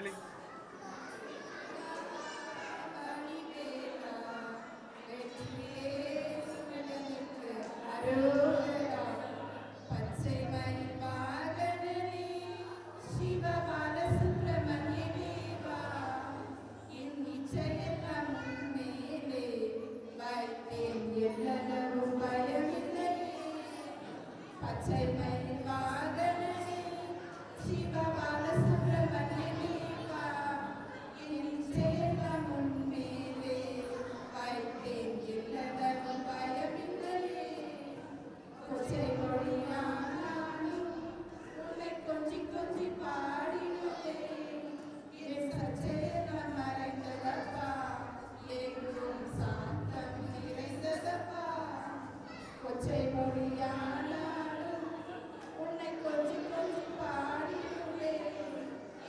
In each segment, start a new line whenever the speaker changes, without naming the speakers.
ಹೇಳಿ.
பச்சை மயில் வாகனனே சிவ பாலசுப்ரமணிய தேவா என் நிச்சயம் உன்மேலே வைத்தேன் எல்லளவும் பயமில்லையே கொச்சை மொழியானாலும் உன்னை கொஞ்சி கொஞ்சி பாடினேன் என் சச்சையெல்லாம் மறைந்ததப்பா எங்கும் சாந்தம் நிறைந்ததப்பா கொச்சை மொழியானாலும் உன்னை கொஞ்சி கொஞ்சி பாடினேன்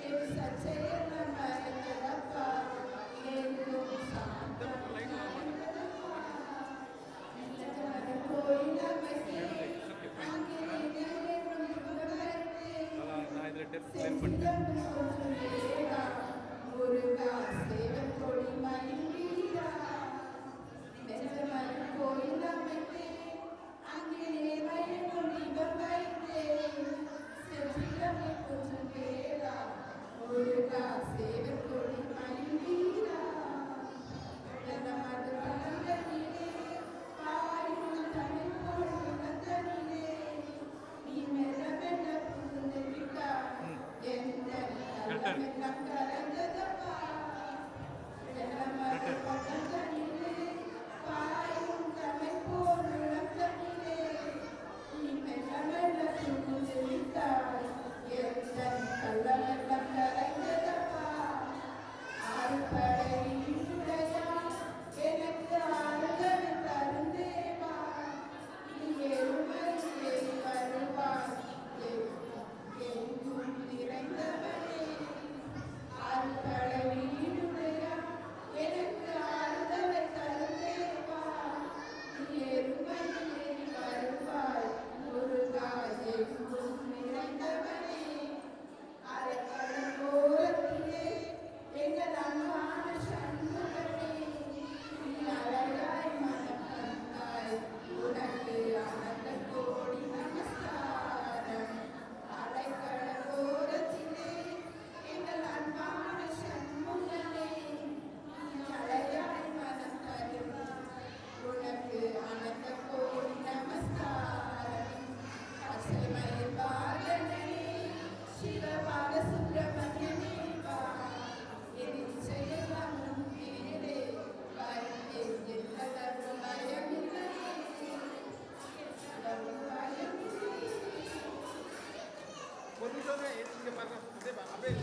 என் சச்சையெல்லாம் மறைந்ததப்பா எங்கும் சாந்தம் நிறைந்ததப்பா கோயில் அமைத்தே அங்கே
நான் இதில் டெஸ்ட் கிளைம் பண்ணிட்டேன்.
முருகா சேவல் கொடி மயிலீரா நெஞ்சமன் கோயில் அமைத்தே அங்கே நேர்மையும் தீபம் வைத்தே செஞ்சிடமே கொஞ்சம் பேரா முருகா சேவல் கொடி மயிலீரா நெஞ்சமன் பலந்தனிலே பாயும் தமிழ் கோடி வந்தனிலே நீ மெல்ல மெல்ல புகுந்து விட்டாய் எந்த கள்ளமெல்லாம் கலந்ததப்பா நெல்லமர பலந்தனிலே பாயும் தமிழ் கோடி வந்தனிலே நீ மெல்ல மெல்ல புகுந்து விட்டாய் எந்த கள்ளமெல்லாம் கலந்ததப்பா ஆறுபடை உடையா எனக்கு ஆறுதல் தருந்தேவா நீ எருமையிலே வருவாய் எங்கும் நிறைந்தவனே ஆறுபடை உடையா எனக்கு ஆறுதலை தருந்தேவா நீ எருமையிலே வருவாய் முருகா எங்கும் நிறைந்தவனே அரைக்கடல் ஓரத்திலே எங்கள் அன்பான சண்முகனே நீ அழகாய் மனம் தந்தாய் உனக்கு அனந்த கோடி நமஸ்காரம் அலைக்கடல் ஓரத்திலே எங்கள் அன்பான சண்முகனே நீ அழகாய் மனம் தந்தாய் உனக்கு அனந்த கோடி நமஸ்காரம் பச்சை மயில் வாகனனே சிவ பாலசுப்ரமணிய தேவா என் நிச்சயம் உன்மேலே வைத்தேன் எல்லளவும் பயமில்லையே எல்லளவும் பயமில்லையே
ஒரு நிமிஷம் இங்கே பாருங்க அப்படியே